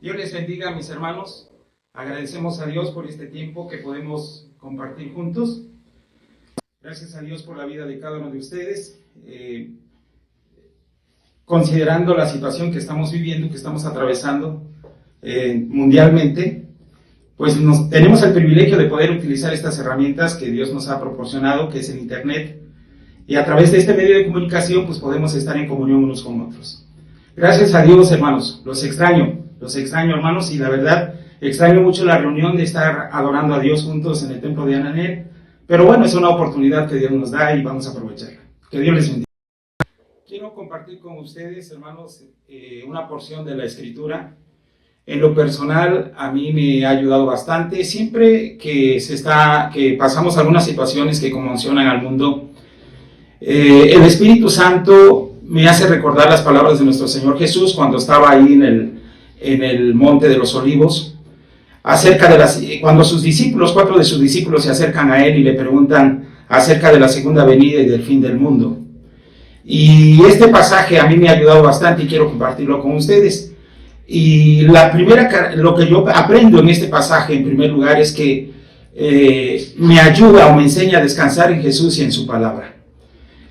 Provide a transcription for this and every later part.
Dios les bendiga, mis hermanos. Agradecemos a Dios por este tiempo que podemos compartir juntos. Gracias a Dios por la vida de cada uno de ustedes. Considerando la situación que estamos viviendo, que estamos atravesando mundialmente, pues tenemos el privilegio de poder utilizar estas herramientas que Dios nos ha proporcionado, que es el Internet. Y a través de este medio de comunicación, pues podemos estar en comunión unos con otros. Gracias a Dios, hermanos. Los extraño, hermanos, y la verdad, extraño mucho la reunión de estar adorando a Dios juntos en el templo de Ananet. Pero bueno, es una oportunidad que Dios nos da y vamos a aprovecharla. Que Dios les bendiga. Quiero compartir con ustedes, hermanos, una porción de la Escritura. En lo personal, a mí me ha ayudado bastante. Siempre que pasamos algunas situaciones que conmocionan al mundo, el Espíritu Santo me hace recordar las palabras de nuestro Señor Jesús cuando estaba ahí en el Monte de los Olivos, cuando sus discípulos, 4 de sus discípulos se acercan a él y le preguntan acerca de la segunda venida y del fin del mundo. Y este pasaje a mí me ha ayudado bastante y quiero compartirlo con ustedes. Y lo que yo aprendo en este pasaje, en primer lugar, es que me ayuda o me enseña a descansar en Jesús y en su palabra.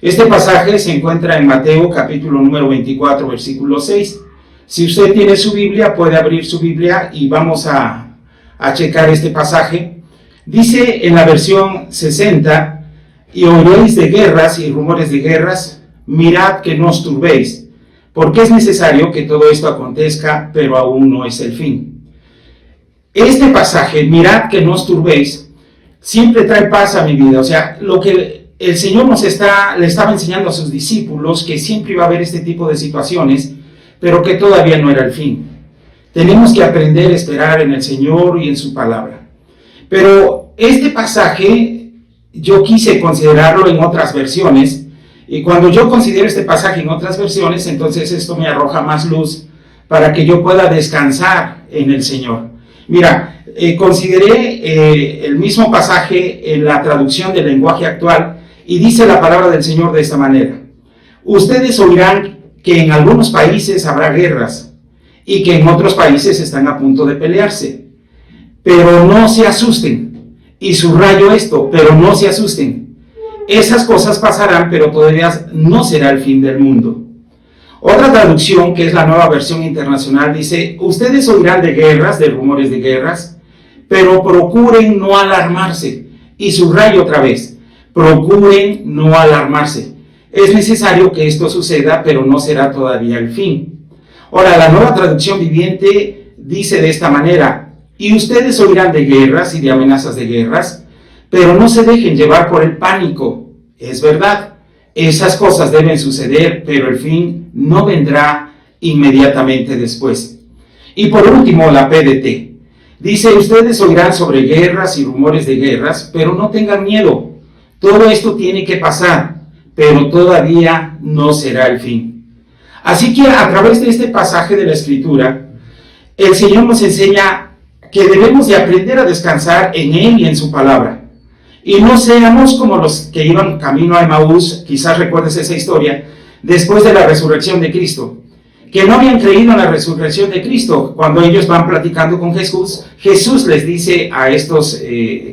Este pasaje se encuentra en Mateo capítulo número 24, versículo 6. Si usted tiene su Biblia, puede abrir su Biblia y vamos a checar este pasaje. Dice en la versión 60, y oiréis de guerras y rumores de guerras, mirad que no os turbéis, porque es necesario que todo esto acontezca, pero aún no es el fin. Este pasaje, mirad que no os turbéis, siempre trae paz a mi vida. O sea, lo que el Señor le estaba enseñando a sus discípulos, que siempre iba a haber este tipo de situaciones, pero que todavía no era el fin. Tenemos que aprender a esperar en el Señor y en su palabra. Pero este pasaje yo quise considerarlo en otras versiones, y cuando yo considero este pasaje en otras versiones, entonces esto me arroja más luz para que yo pueda descansar en el Señor. Mira, consideré el mismo pasaje en la traducción del lenguaje actual, y dice la palabra del Señor de esta manera: ustedes oirán que en algunos países habrá guerras y que en otros países están a punto de pelearse. Pero no se asusten. Y subrayo esto, pero no se asusten. Esas cosas pasarán, pero todavía no será el fin del mundo. Otra traducción, que es la Nueva Versión Internacional, dice: ustedes oirán de guerras, de rumores de guerras, pero procuren no alarmarse. Y subrayo otra vez, procuren no alarmarse. Es necesario que esto suceda, pero no será todavía el fin. Ahora, la Nueva Traducción Viviente dice de esta manera: y ustedes oirán de guerras y de amenazas de guerras, pero no se dejen llevar por el pánico. Es verdad, esas cosas deben suceder, pero el fin no vendrá inmediatamente después. Y por último, la PDT dice: ustedes oirán sobre guerras y rumores de guerras, pero no tengan miedo. Todo esto tiene que pasar, pero todavía no será el fin. Así que a través de este pasaje de la Escritura, el Señor nos enseña que debemos de aprender a descansar en Él y en su palabra. Y no seamos como los que iban camino a Emaús, quizás recuerdes esa historia, después de la resurrección de Cristo, que no habían creído en la resurrección de Cristo. Cuando ellos van platicando con Jesús, Jesús les dice a estos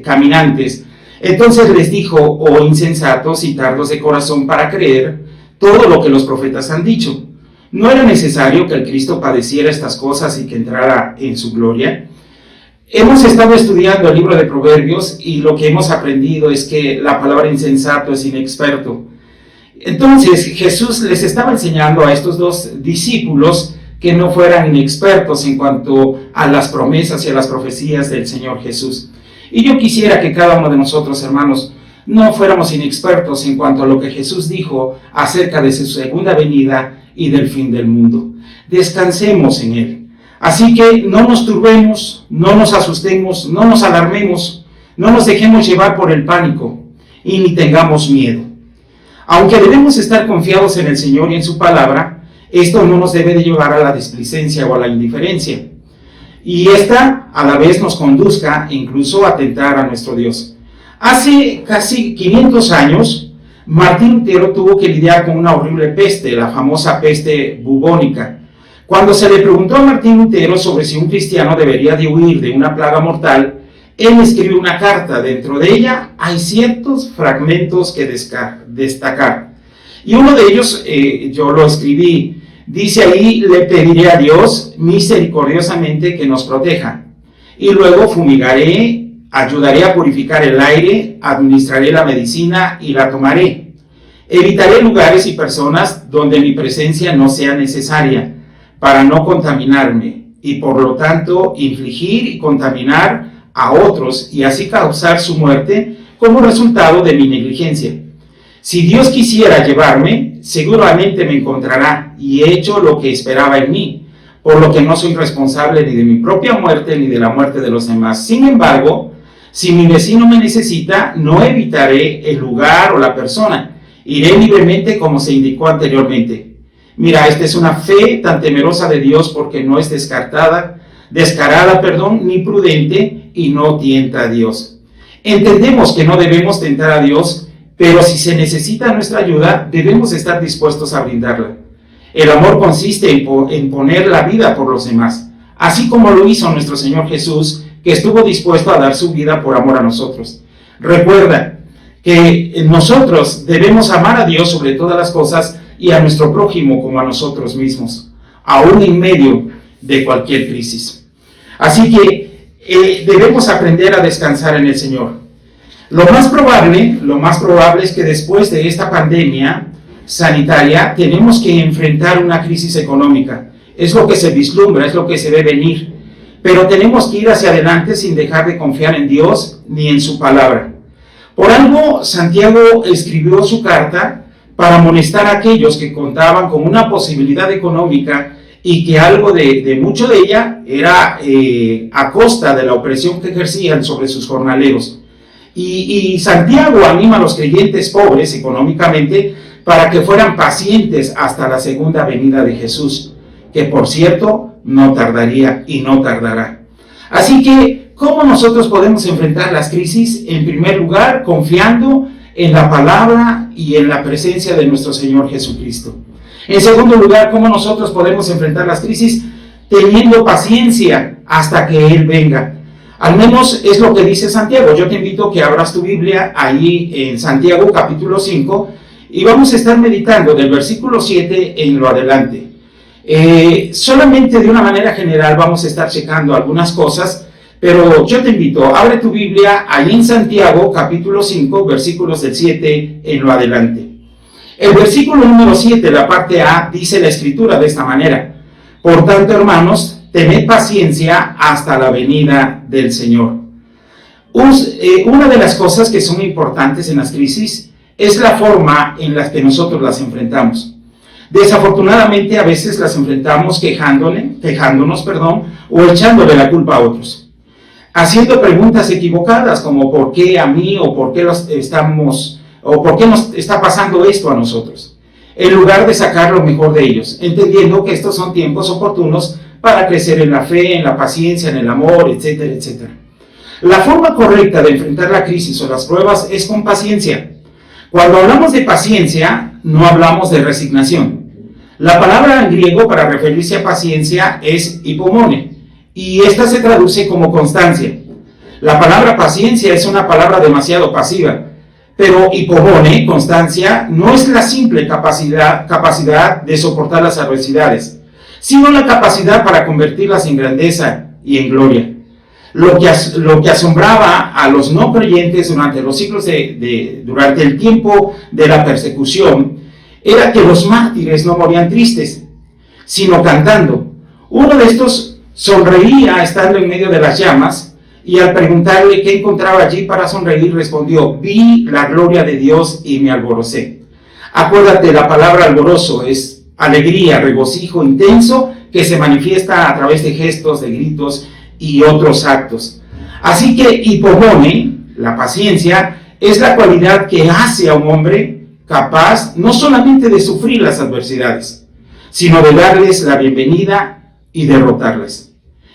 caminantes: entonces les dijo, oh insensatos y tardos de corazón para creer todo lo que los profetas han dicho. ¿No era necesario que el Cristo padeciera estas cosas y que entrara en su gloria? Hemos estado estudiando el libro de Proverbios y lo que hemos aprendido es que la palabra insensato es inexperto. Entonces Jesús les estaba enseñando a estos dos discípulos que no fueran inexpertos en cuanto a las promesas y a las profecías del Señor Jesús. Y yo quisiera que cada uno de nosotros, hermanos, no fuéramos inexpertos en cuanto a lo que Jesús dijo acerca de su segunda venida y del fin del mundo. Descansemos en Él. Así que no nos turbemos, no nos asustemos, no nos alarmemos, no nos dejemos llevar por el pánico y ni tengamos miedo. Aunque debemos estar confiados en el Señor y en su palabra, esto no nos debe de llevar a la displicencia o a la indiferencia. Y esta a la vez nos conduzca incluso a tentar a nuestro Dios. Hace casi 500 años, Martín Lutero tuvo que lidiar con una horrible peste, la famosa peste bubónica. Cuando se le preguntó a Martín Lutero sobre si un cristiano debería de huir de una plaga mortal, él escribe una carta. Dentro de ella hay ciertos fragmentos que destacar. Y uno de ellos, yo lo escribí, dice ahí: le pediré a Dios misericordiosamente que nos proteja. Y luego fumigaré, ayudaré a purificar el aire, administraré la medicina y la tomaré. Evitaré lugares y personas donde mi presencia no sea necesaria, para no contaminarme, y por lo tanto infligir y contaminar a otros y así causar su muerte como resultado de mi negligencia. Si Dios quisiera llevarme, seguramente me encontrará, y he hecho lo que esperaba en mí, por lo que no soy responsable ni de mi propia muerte ni de la muerte de los demás. Sin embargo, si mi vecino me necesita, no evitaré el lugar o la persona, iré libremente como se indicó anteriormente. Mira, esta es una fe tan temerosa de Dios porque no es descarada, ni prudente, y no tienta a Dios. Entendemos que no debemos tentar a Dios, pero si se necesita nuestra ayuda, debemos estar dispuestos a brindarla. El amor consiste en poner la vida por los demás, así como lo hizo nuestro Señor Jesús, que estuvo dispuesto a dar su vida por amor a nosotros. Recuerda que nosotros debemos amar a Dios sobre todas las cosas y a nuestro prójimo como a nosotros mismos, aún en medio de cualquier crisis. Así que debemos aprender a descansar en el Señor. Lo más probable es que después de esta pandemia sanitaria tenemos que enfrentar una crisis económica. Es lo que se vislumbra, es lo que se ve venir. Pero tenemos que ir hacia adelante sin dejar de confiar en Dios ni en su palabra. Por algo, Santiago escribió su carta para amonestar a aquellos que contaban con una posibilidad económica y que algo de mucho de ella era a costa de la opresión que ejercían sobre sus jornaleros. Y Santiago anima a los creyentes pobres económicamente para que fueran pacientes hasta la segunda venida de Jesús, que por cierto no tardaría y no tardará. Así que, ¿cómo nosotros podemos enfrentar las crisis? En primer lugar, confiando en la palabra y en la presencia de nuestro Señor Jesucristo. En segundo lugar, ¿cómo nosotros podemos enfrentar las crisis? Teniendo paciencia hasta que Él venga. Al menos es lo que dice Santiago. Yo te invito a que abras tu Biblia ahí en Santiago capítulo 5 y vamos a estar meditando del versículo 7 en lo adelante. Solamente de una manera general vamos a estar checando algunas cosas, pero yo te invito, abre tu Biblia ahí en Santiago capítulo 5, versículos del 7 en lo adelante. El versículo número 7, la parte A, dice la Escritura de esta manera: por tanto, hermanos, tened paciencia hasta la venida del Señor. Una de las cosas que son importantes en las crisis es la forma en la que nosotros las enfrentamos. Desafortunadamente, a veces las enfrentamos quejándonos, o echándole la culpa a otros, haciendo preguntas equivocadas como ¿por qué a mí? O ¿por qué nos está pasando esto a nosotros? En lugar de sacar lo mejor de ellos, entendiendo que estos son tiempos oportunos para crecer en la fe, en la paciencia, en el amor, etcétera, etcétera. La forma correcta de enfrentar la crisis o las pruebas es con paciencia. Cuando hablamos de paciencia, no hablamos de resignación. La palabra en griego para referirse a paciencia es hipomone, y esta se traduce como constancia. La palabra paciencia es una palabra demasiado pasiva, pero hipomone, constancia, no es la simple capacidad de soportar las adversidades, sino la capacidad para convertirlas en grandeza y en gloria. Lo que asombraba a los no creyentes durante los siglos durante el tiempo de la persecución era que los mártires no morían tristes, sino cantando. Uno de estos sonreía estando en medio de las llamas, y al preguntarle qué encontraba allí para sonreír, respondió: vi la gloria de Dios y me alborocé. Acuérdate, la palabra alborozo es alegría, regocijo intenso que se manifiesta a través de gestos, de gritos y otros actos. Así que hipomone, la paciencia, es la cualidad que hace a un hombre capaz no solamente de sufrir las adversidades, sino de darles la bienvenida y derrotarlas.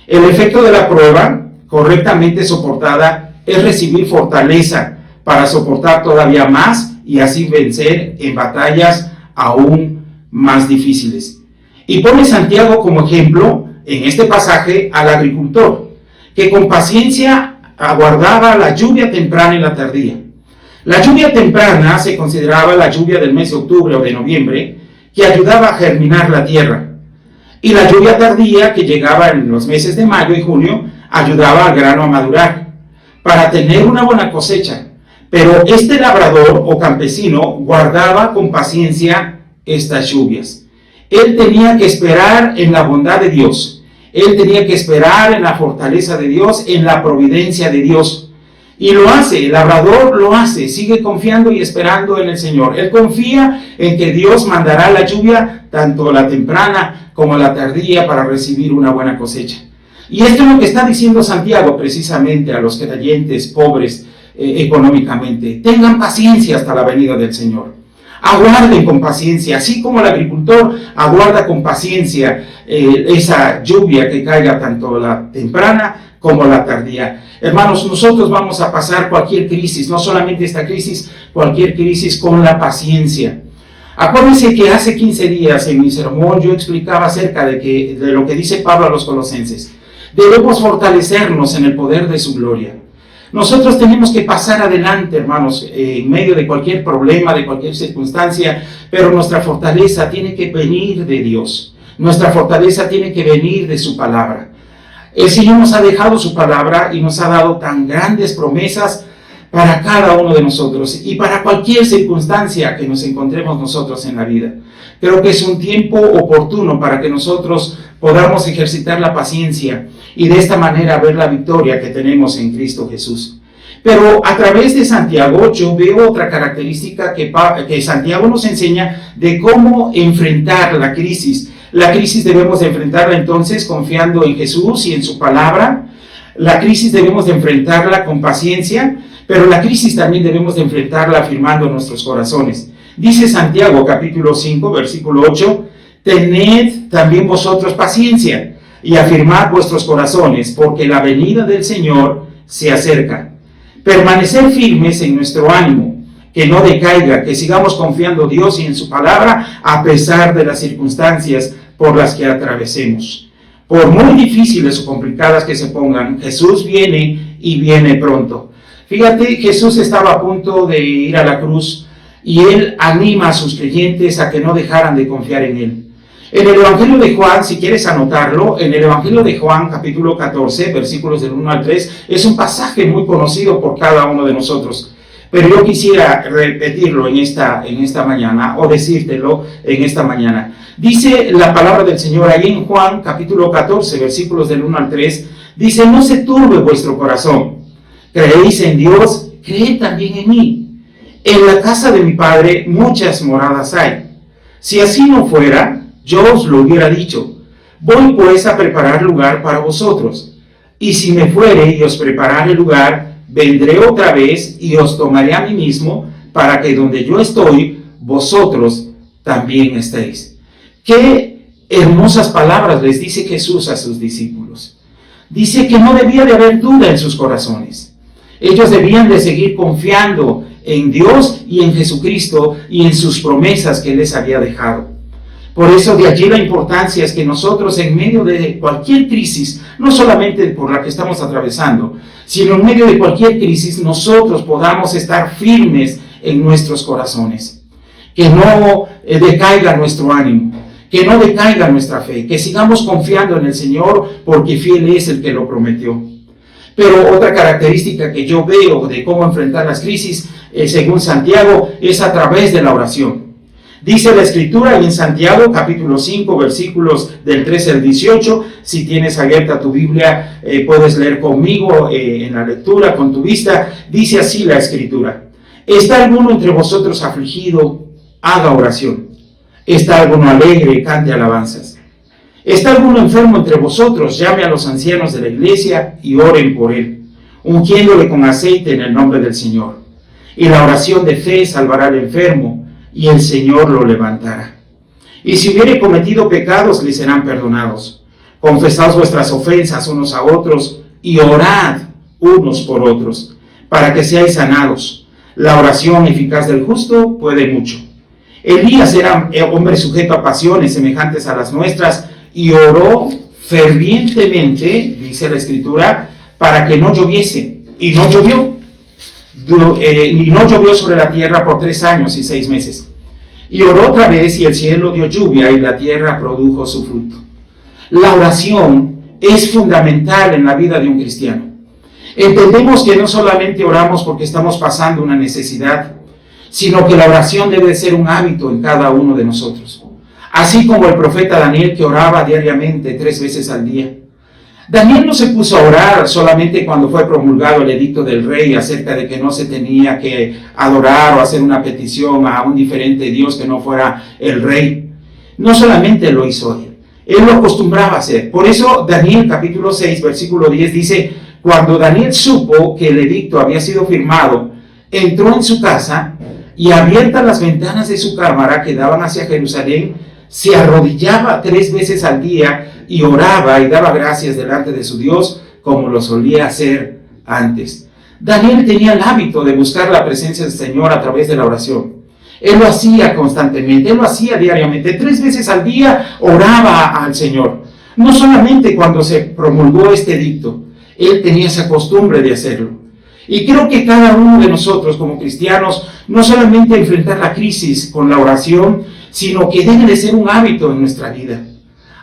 El efecto de la prueba correctamente soportada es recibir fortaleza para soportar todavía más y así vencer en batallas aún más difíciles. Y pone Santiago como ejemplo, en este pasaje, al agricultor, que con paciencia aguardaba la lluvia temprana y la tardía. La lluvia temprana se consideraba la lluvia del mes de octubre o de noviembre, que ayudaba a germinar la tierra. Y la lluvia tardía, que llegaba en los meses de mayo y junio, ayudaba al grano a madurar, para tener una buena cosecha. Pero este labrador o campesino guardaba con paciencia estas lluvias. Él tenía que esperar en la bondad de Dios. Él tenía que esperar en la fortaleza de Dios, en la providencia de Dios. Y lo hace, el labrador lo hace, sigue confiando y esperando en el Señor. Él confía en que Dios mandará la lluvia, tanto la temprana como la tardía, para recibir una buena cosecha. Y esto es lo que está diciendo Santiago precisamente a los creyentes pobres económicamente. Tengan paciencia hasta la venida del Señor. Aguarden con paciencia, así como el agricultor aguarda con paciencia esa lluvia que caiga tanto la temprana como la tardía. Hermanos, nosotros vamos a pasar cualquier crisis, no solamente esta crisis, cualquier crisis con la paciencia. Acuérdense que hace 15 días en mi sermón yo explicaba acerca de lo que dice Pablo a los colosenses. Debemos fortalecernos en el poder de su gloria. Nosotros tenemos que pasar adelante, hermanos, en medio de cualquier problema, de cualquier circunstancia, pero nuestra fortaleza tiene que venir de Dios. Nuestra fortaleza tiene que venir de su palabra. El Señor nos ha dejado su palabra y nos ha dado tan grandes promesas para cada uno de nosotros y para cualquier circunstancia que nos encontremos nosotros en la vida. Creo que es un tiempo oportuno para que nosotros podamos ejercitar la paciencia y de esta manera ver la victoria que tenemos en Cristo Jesús. Pero a través de Santiago yo veo otra característica que Santiago nos enseña de cómo enfrentar la crisis. La crisis debemos de enfrentarla entonces confiando en Jesús y en su palabra. La crisis debemos de enfrentarla con paciencia, pero la crisis también debemos de enfrentarla afirmando nuestros corazones. Dice Santiago capítulo 5 versículo 8, tened también vosotros paciencia y afirmad vuestros corazones, porque la venida del Señor se acerca. Permanecer firmes en nuestro ánimo, que no decaiga, que sigamos confiando en Dios y en su palabra a pesar de las circunstancias por las que atravesemos. Por muy difíciles o complicadas que se pongan, Jesús viene y viene pronto. Fíjate, Jesús estaba a punto de ir a la cruz y Él anima a sus creyentes a que no dejaran de confiar en Él. En el Evangelio de Juan, si quieres anotarlo, en el Evangelio de Juan, capítulo 14, versículos del 1 al 3, es un pasaje muy conocido por cada uno de nosotros. Pero yo quisiera repetirlo en esta mañana, o decírtelo en esta mañana. Dice la palabra del Señor ahí en Juan, capítulo 14, versículos del 1 al 3, dice, no se turbe vuestro corazón. Creéis en Dios, creed también en mí. En la casa de mi Padre muchas moradas hay. Si así no fuera, yo os lo hubiera dicho. Voy pues a preparar lugar para vosotros. Y si me fuere y os preparare lugar, vendré otra vez y os tomaré a mí mismo, para que donde yo estoy, vosotros también estéis. Qué hermosas palabras les dice Jesús a sus discípulos. Dice que no debía de haber duda en sus corazones. Ellos debían de seguir confiando en Dios y en Jesucristo y en sus promesas que Él les había dejado. Por eso de allí la importancia es que nosotros en medio de cualquier crisis, no solamente por la que estamos atravesando, sino en medio de cualquier crisis, nosotros podamos estar firmes en nuestros corazones. Que no decaiga nuestro ánimo, que no decaiga nuestra fe, que sigamos confiando en el Señor porque fiel es el que lo prometió. Pero otra característica que yo veo de cómo enfrentar las crisis, según Santiago, es a través de la oración. Dice la Escritura en Santiago capítulo 5 versículos del 13 al 18, si tienes abierta tu Biblia puedes leer conmigo en la lectura con tu vista. Dice así la Escritura: ¿Está alguno entre vosotros afligido? Haga oración. ¿Está alguno alegre? Cante alabanzas. ¿Está alguno enfermo entre vosotros? Llame a los ancianos de la iglesia y oren por él, ungiéndole con aceite en el nombre del Señor. Y la oración de fe salvará al enfermo, y el Señor lo levantará. Y si hubiere cometido pecados, le serán perdonados. Confesad vuestras ofensas unos a otros, y orad unos por otros, para que seáis sanados. La oración eficaz del justo puede mucho. Elías era hombre sujeto a pasiones semejantes a las nuestras y oró fervientemente, dice la Escritura, para que no lloviese. Y no llovió. Y no llovió sobre la tierra por 3 años y 6 meses. Y oró otra vez y el cielo dio lluvia y la tierra produjo su fruto. La oración es fundamental en la vida de un cristiano. Entendemos que no solamente oramos porque estamos pasando una necesidad, sino que la oración debe ser un hábito en cada uno de nosotros. Así como el profeta Daniel, que oraba diariamente 3 veces al día. Daniel no se puso a orar solamente cuando fue promulgado el edicto del rey acerca de que no se tenía que adorar o hacer una petición a un diferente Dios que no fuera el rey. No solamente lo hizo él lo acostumbraba a hacer. Por eso Daniel capítulo 6 versículo 10 dice: cuando Daniel supo que el edicto había sido firmado, entró en su casa y abiertas las ventanas de su cámara que daban hacia Jerusalén, se arrodillaba 3 veces al día y oraba y daba gracias delante de su Dios como lo solía hacer antes. Daniel tenía el hábito de buscar la presencia del Señor a través de la oración. Él lo hacía constantemente, él lo hacía diariamente, 3 veces al día oraba al Señor. No solamente cuando se promulgó este edicto, él tenía esa costumbre de hacerlo. Y creo que cada uno de nosotros como cristianos, no solamente enfrentar la crisis con la oración, sino que debe de ser un hábito en nuestra vida.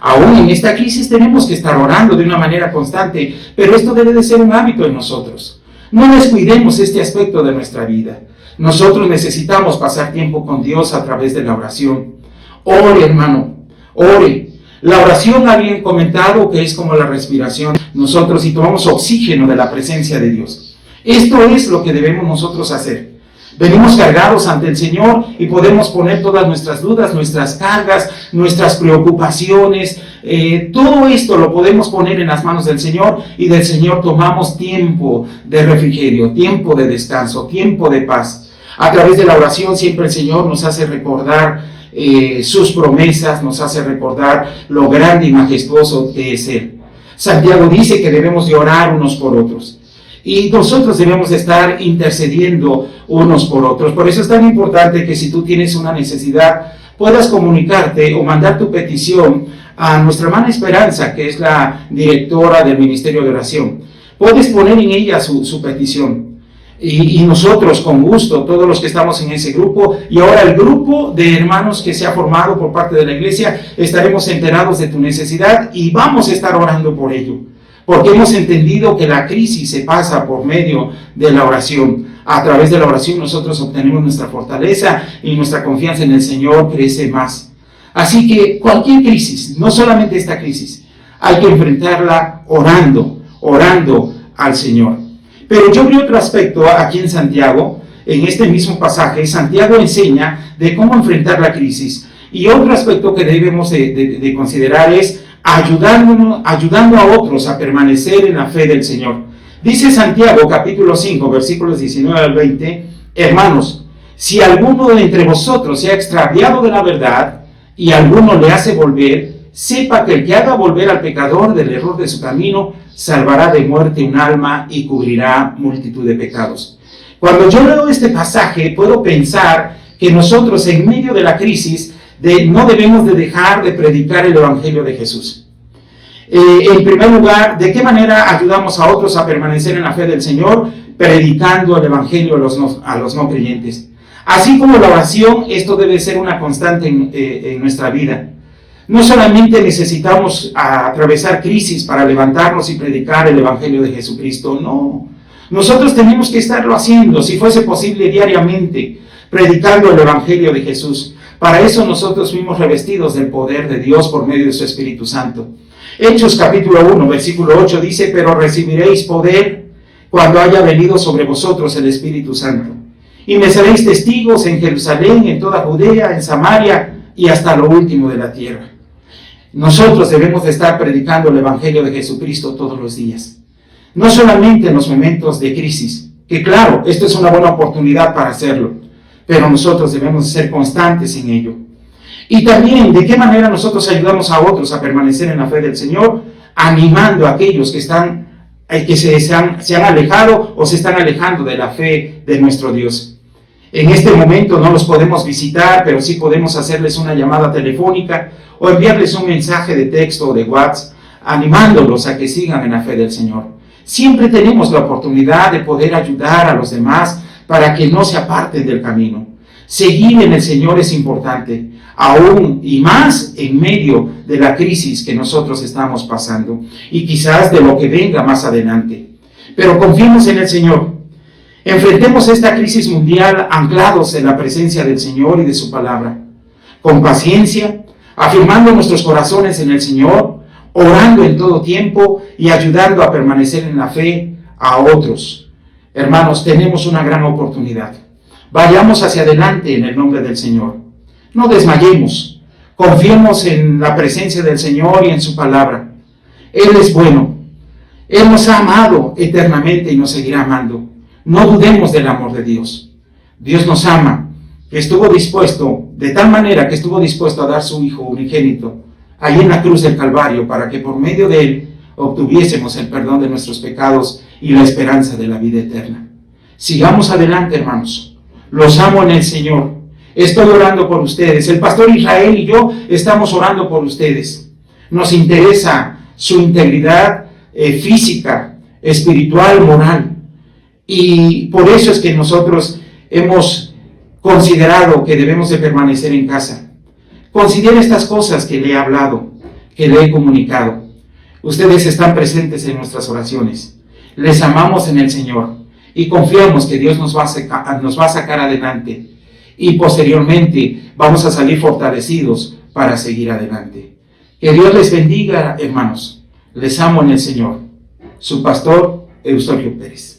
Aún en esta crisis tenemos que estar orando de una manera constante, pero esto debe de ser un hábito en nosotros. No descuidemos este aspecto de nuestra vida. Nosotros necesitamos pasar tiempo con Dios a través de la oración. Ore, hermano, ore. La oración, habían comentado que es como la respiración. Nosotros, si tomamos oxígeno de la presencia de Dios. Esto es lo que debemos nosotros hacer. Venimos cargados ante el Señor y podemos poner todas nuestras dudas, nuestras cargas, nuestras preocupaciones. Todo esto lo podemos poner en las manos del Señor y del Señor tomamos tiempo de refrigerio, tiempo de descanso, tiempo de paz. A través de la oración siempre el Señor nos hace recordar sus promesas, nos hace recordar lo grande y majestuoso que es Él. Santiago dice que debemos de orar unos por otros. Y nosotros debemos de estar intercediendo unos por otros. Por eso es tan importante que si tú tienes una necesidad, puedas comunicarte o mandar tu petición a nuestra hermana Esperanza, que es la directora del Ministerio de Oración. Puedes poner en ella su petición. Y nosotros con gusto, todos los que estamos en ese grupo, y ahora el grupo de hermanos que se ha formado por parte de la iglesia, estaremos enterados de tu necesidad y vamos a estar orando por ello. Porque hemos entendido que la crisis se pasa por medio de la oración. A través de la oración nosotros obtenemos nuestra fortaleza y nuestra confianza en el Señor crece más. Así que cualquier crisis, no solamente esta crisis, hay que enfrentarla orando al Señor. Pero yo vi otro aspecto aquí en Santiago, en este mismo pasaje. Santiago enseña de cómo enfrentar la crisis. Y otro aspecto que debemos de considerar es ayudando a otros a permanecer en la fe del Señor. Dice Santiago capítulo 5 versículos 19 al 20: hermanos, si alguno de entre vosotros se ha extraviado de la verdad y alguno le hace volver, sepa que el que haga volver al pecador del error de su camino salvará de muerte un alma y cubrirá multitud de pecados. Cuando yo leo este pasaje puedo pensar que nosotros en medio de la crisis no debemos de dejar de predicar el Evangelio de Jesús. En primer lugar, ¿de qué manera ayudamos a otros a permanecer en la fe del Señor? Predicando el Evangelio a los no creyentes. Así como la oración, esto debe ser una constante en nuestra vida. No solamente necesitamos atravesar crisis para levantarnos y predicar el Evangelio de Jesucristo, no. Nosotros tenemos que estarlo haciendo, si fuese posible diariamente, predicando el Evangelio de Jesús. Para eso nosotros fuimos revestidos del poder de Dios por medio de su Espíritu Santo. Hechos capítulo 1, versículo 8 dice: pero recibiréis poder cuando haya venido sobre vosotros el Espíritu Santo. Y me seréis testigos en Jerusalén, en toda Judea, en Samaria y hasta lo último de la tierra. Nosotros debemos de estar predicando el Evangelio de Jesucristo todos los días. No solamente en los momentos de crisis, que claro, esto es una buena oportunidad para hacerlo, pero nosotros debemos ser constantes en ello. Y también, ¿de qué manera nosotros ayudamos a otros a permanecer en la fe del Señor? Animando a aquellos que se han alejado o se están alejando de la fe de nuestro Dios. En este momento no los podemos visitar, pero sí podemos hacerles una llamada telefónica o enviarles un mensaje de texto o de WhatsApp, animándolos a que sigan en la fe del Señor. Siempre tenemos la oportunidad de poder ayudar a los demás para que no se aparten del camino. Seguir en el Señor es importante, aún y más en medio de la crisis que nosotros estamos pasando y quizás de lo que venga más adelante. Pero confiemos en el Señor. Enfrentemos esta crisis mundial anclados en la presencia del Señor y de su palabra, con paciencia, afirmando nuestros corazones en el Señor, orando en todo tiempo y ayudando a permanecer en la fe a otros. Hermanos, tenemos una gran oportunidad. Vayamos hacia adelante en el nombre del Señor. No desmayemos. Confiemos en la presencia del Señor y en su palabra. Él es bueno. Él nos ha amado eternamente y nos seguirá amando. No dudemos del amor de Dios. Dios nos ama, que estuvo dispuesto, de tal manera que estuvo dispuesto a dar su Hijo unigénito ahí en la cruz del Calvario, para que por medio de Él obtuviésemos el perdón de nuestros pecados y la esperanza de la vida eterna. Sigamos adelante, hermanos. Los amo en el Señor. Estoy orando por ustedes. El pastor Israel y yo estamos orando por ustedes. Nos interesa su integridad física, espiritual, moral. Y por eso es que nosotros hemos considerado que debemos de permanecer en casa. Considere estas cosas que le he hablado, que le he comunicado. Ustedes están presentes en nuestras oraciones. Les amamos en el Señor y confiamos que Dios nos va a sacar adelante. Y posteriormente vamos a salir fortalecidos para seguir adelante. Que Dios les bendiga, hermanos. Les amo en el Señor. Su pastor, Eusebio Pérez.